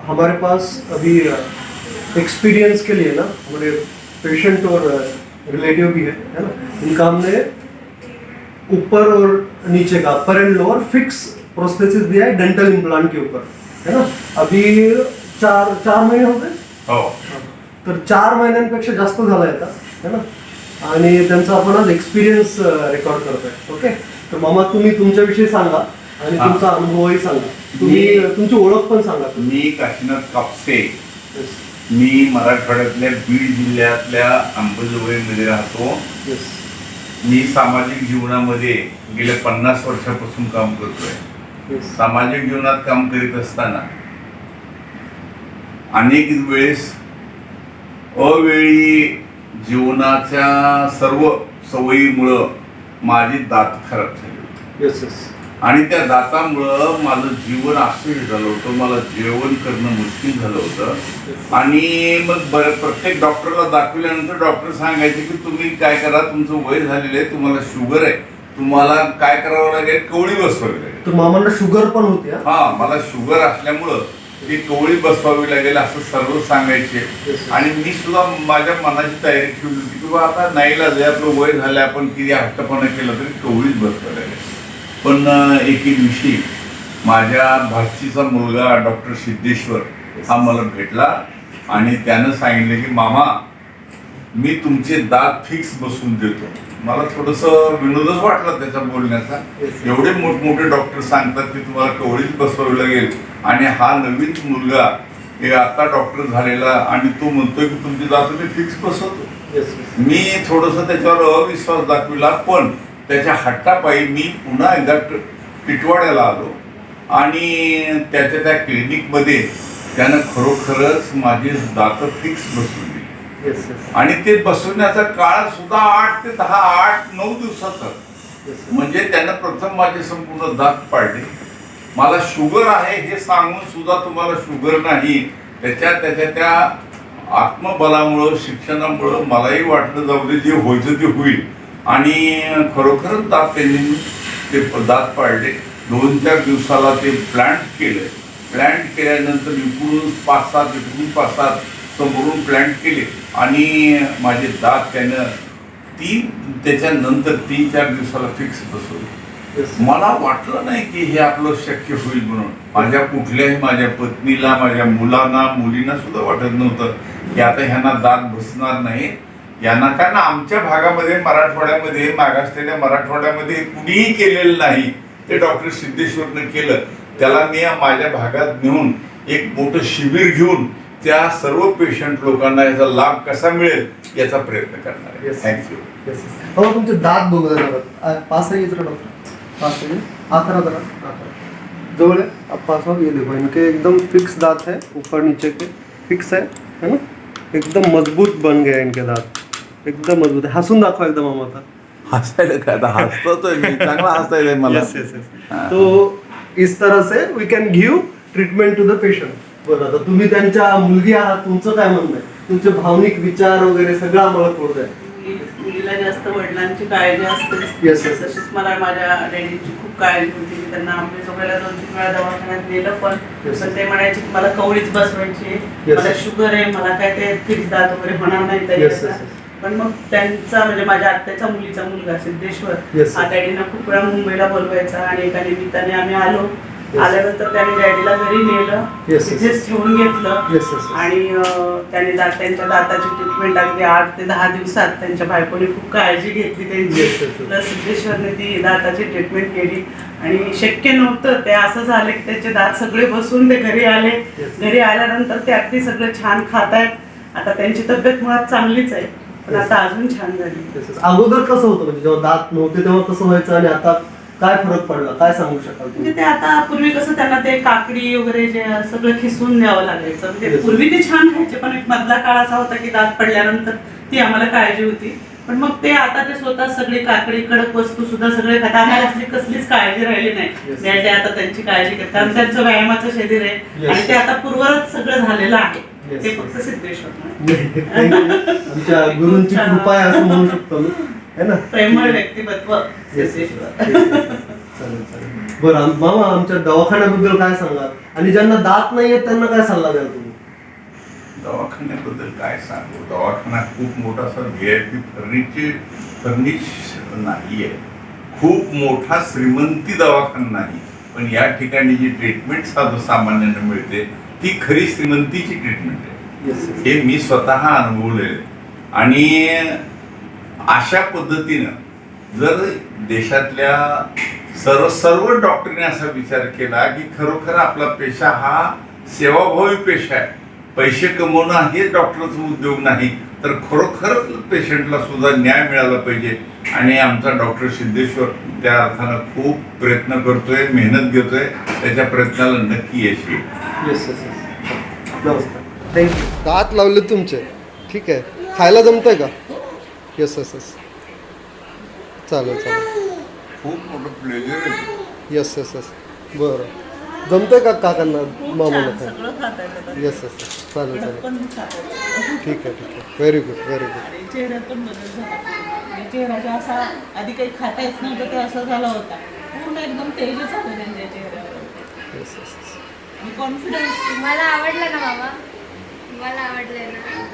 हमारे पास अभी एक्सपीरियंस के लिए ना हमारे पेशेंट और रिलेटिव भी है ना, इनका हमने ऊपर और नीचे का अपर एंड लोअर फिक्स प्रोस्थेसिस दिया है डेंटल इम्प्लांट के ऊपर, है ना. अभी चार महिने हो गए. हो. तर 4 महिन्यांपेक्षा जास्त झाला आता, है ना. आणि त्यांचा आपण आज एक्सपिरियन्स रेकॉर्ड करतोय. ओके. तर मामा तुम्ही तुमच्याविषयी सांगा आणि तुमचा अनुभवही सांगा. तुम्ही तुमची ओळख पण सांगा. मी काशीनाथ कापसे. मी मराठवाड्यातल्या बीड जिल्ह्यातल्या अंबाजोगाईमध्ये राहतो. मी सामाजिक जीवनामध्ये गेल्या 50 वर्षापासून काम करतोय. सामाजिक जीवनात काम करीत असताना अनेक वेळेस अवेळी जीवनाच्या सर्व सवयीमुळं माझी दात खराब झाली होती. आणि त्या दातामुळं माझं जीवन असं झालं होतं, मला जेवण करणं मुश्किल झालं होतं. आणि मग प्रत्येक डॉक्टरला दाखवल्यानंतर डॉक्टर सांगायचे की तुम्ही काय करा, तुमचं वय झालेलं आहे, तुम्हाला शुगर आहे, तुम्हाला काय करावं लागेल, कवळी बसवावी लागेल. तर मामांना शुगर पण होती. हा, मला शुगर असल्यामुळं ती कवळी बसवावी लागेल असं सर्व सांगायचे. आणि मी सुद्धा माझ्या मनाची तयारी ठेवली होती की बाबा आता नाईलाज आहे, आपलं वय झालं, आपण किती हट्टपणा केला तरी कवळीच बसवावी लागेल. पण एके दिवशी माझ्या भाचीचा मुलगा डॉक्टर सिद्धेश्वर हा मला भेटला आणि त्यानं सांगितलं की मामा मी तुमचे दात फिक्स बसवून देतो. मला थोडंसं विनोदच वाटला त्याचा बोलण्याचा. एवढे मोठमोठे डॉक्टर सांगतात की तुम्हाला कवळीच बसवावी लागेल आणि हा नवीन मुलगा हे आता डॉक्टर झालेला आणि तो म्हणतोय की तुमची दात मी फिक्स बसवतो. मी थोडंसं त्याच्यावर अविश्वास दाखविला, पण त्याच्या हट्टापायी मी पुन्हा एकदा टिटवाड्याला आलो आणि त्याच्या त्या क्लिनिकमध्ये त्यानं खरोखरच माझी दात फिक्स बसवली. आणि ते बसवण्याचा काळ सुद्धा 8 ते 10 8-9 दिवसाचा. म्हणजे त्यानं प्रथम माझे संपूर्ण दात पाडले. मला शुगर आहे हे सांगून सुद्धा तुम्हाला शुगर नाही, त्याच्या त्या आत्मबलामुळं शिक्षणामुळं मलाही वाटलं जाऊ दे, जे व्हायचं ते होईल. आणि खरोखरच त्यांनी ते दात पाडले. 2-4 दिवसाला ते प्लांट केलं. प्लांट केल्यानंतर इकडून 5-7 समोरून प्लांट केले आणि माझे दात त्यानं त्याच्यानंतर 3-4 दिवसाला फिक्स बसवले. मला वाटलं नाही की हे आपलं शक्य होईल म्हणून. माझ्या पत्नीला, माझ्या मुलांना, मुलींना सुद्धा वाटत नव्हतं की आता ह्यांना दात बसणार नाही यांना. कारण आमच्या भागामध्ये, मराठवाड्यामध्ये, मागासलेल्या मराठवाड्यामध्ये कुणीही केलेलं नाही. ते डॉक्टर सिद्धेश्वरनं केलं. त्याला मी माझ्या भागात नेऊन एक मोठं शिबिर घेऊन त्या सर्व पेशंट लोकांना याचा लाभ कसा मिळेल याचा प्रयत्न करणार आहे. थँक्यू. हो, तुमचे दात बघू द्या. पास है इधर डॉक्टर, पास है. आखरा जवळ है. पास हो, ये देखो इनके एकदम फिक्स दांत है, ऊपर नीचे के फिक्स है ना. एकदम मजबूत बन गए इनके दांत, एकदम मजबूत है. हसून दाखवा एकदम मामा. आता हसायला काय, आता हसतोय मी, चांगला हसता येईल मला. तो इस तरह से we can give treatment to the patient. बरं, आता तुम्ही त्यांच्या मुलगी आहात, तुमचं काय म्हणणं आहे? तुमचे भावनिक विचार वगैरे सगळं आम्हाला थोडं द्या. मुलीला जास्त वडिलांची काळजी असते. तशीच मला माझ्या डॅडीची खूप काळजी होती. त्यांना आंबेजोगाईला 2-3 वेळा दवाखान्यात नेलं, पण ते म्हणायचे की मला कवळीच बसवायची, मला शुगर आहे, मला काय ते फिक्स दात वगैरे होणार नाही तरी. पण मग त्यांचा म्हणजे माझ्या आत्याच्या मुलीचा मुलगा सिद्धेश्वर हा डॅडीना खूप वेळा मुंबईला बोलवायचा आणि एका निमित्ताने आम्ही आलो. आल्यानंतर त्याने डॅडीला घरी नेलं, तिथेच ठेवून घेतलं आणि त्याने त्यांच्या दाताची ट्रीटमेंट अगदी 8 ते 10 दिवसात त्यांच्या बायकोने खूप काळजी घेतली त्यांची. प्लस सिद्धेश्वरने ती दाताची ट्रीटमेंट केली आणि शक्य नव्हतं ते असं झालं की त्याचे दात सगळे बसून ते घरी आले. घरी आल्यानंतर ते अगदी सगळं छान खात आहेत. आता त्यांची तब्येत मुळात चांगलीच आहे, पण आता अजून छान झाली. अगोदर कसं होतं, म्हणजे जेव्हा दात नव्हते तेव्हा कसं व्हायचं आणि आता काय फरक पडला, काय सांगू शकाल? म्हणजे ते आता पूर्वी कसं त्यांना ते काकडी वगैरे जे सगळं खिसून द्यावं लागायचं. म्हणजे पूर्वी ते छान खायचे, पण एक मधला काळ असा होता की दात पडल्यानंतर ती आम्हाला काळजी होती. पण मग ते आता ते स्वतः सगळी काकडी, कडक वस्तू सुद्धा सगळे खातात. आम्हाला असली कसलीच काळजी राहिली नाही. ते आता त्यांची काळजी करतात. कारण त्यांचं व्यायामाचं शरीर आहे आणि ते आता पूर्वरच सगळं झालेलं आहे. ते फक्त सिद्धेश्वर आमच्या गुरूंची कृपा आहे असं म्हणू शकतो मी, है ना. प्रेमळ व्यक्तिमत्व सिद्धेश्वर. चालेल. बरं मामा, आमच्या दवाखान्याबद्दल काय सांगाल आणि ज्यांना दात नाही आहेत त्यांना काय सल्ला द्याल तुम्ही? दवाखान्याबद्दल काय सांगू, दवाखाना खूप मोठा सर VIP फर्निश नाही आहे, खूप मोठा श्रीमंती दवाखाना नाही, पण या ठिकाणी जी ट्रीटमेंट सामान्यानं मिळते ती खरी श्रीमंतीची ट्रीटमेंट आहे. हे मी स्वतः अनुभवलेलं आहे. आणि अशा पद्धतीनं जर देशातल्या सर्व डॉक्टरने असा विचार केला की खरोखर आपला पेशा हा सेवाभावी पेशा आहे, पैसे कमवणं हे डॉक्टरचा उद्योग नाही, तर खरोखर पेशंटला सुद्धा न्याय मिळाला पाहिजे. आणि आमचा डॉक्टर सिद्धेश्वर त्या अर्थानं खूप प्रयत्न करतोय, मेहनत घेतोय, त्याच्या प्रयत्नाला नक्की यश येईल. Yes yes yes. नमस्कार, थँक्यू. दात लावले तुमचे, ठीक आहे. खायला जमतंय का? Yes yes yes. चालेल चालेल. खूप मोठं प्लेजर आहे. Yes yes yes. बरं, जमतंय का काकांना मामाला काय? सगळं खाता येतं. Yes yes yes. चालेल चालेल. पण खाता येतं. ठीक आहे ठीक आहे. Very good very good. आणि चेहऱ्यात पण बदल झाला. चेहरा जो असा आधी काही खाता येत नव्हतं ते असं झाला होता, पूर्ण एकदम तेजच आलं त्यांच्या चेहऱ्यावर. Yes yes yes. आणि कॉन्फिडन्स. मला आवडलं ना बाबा, मला आवडलंय ना.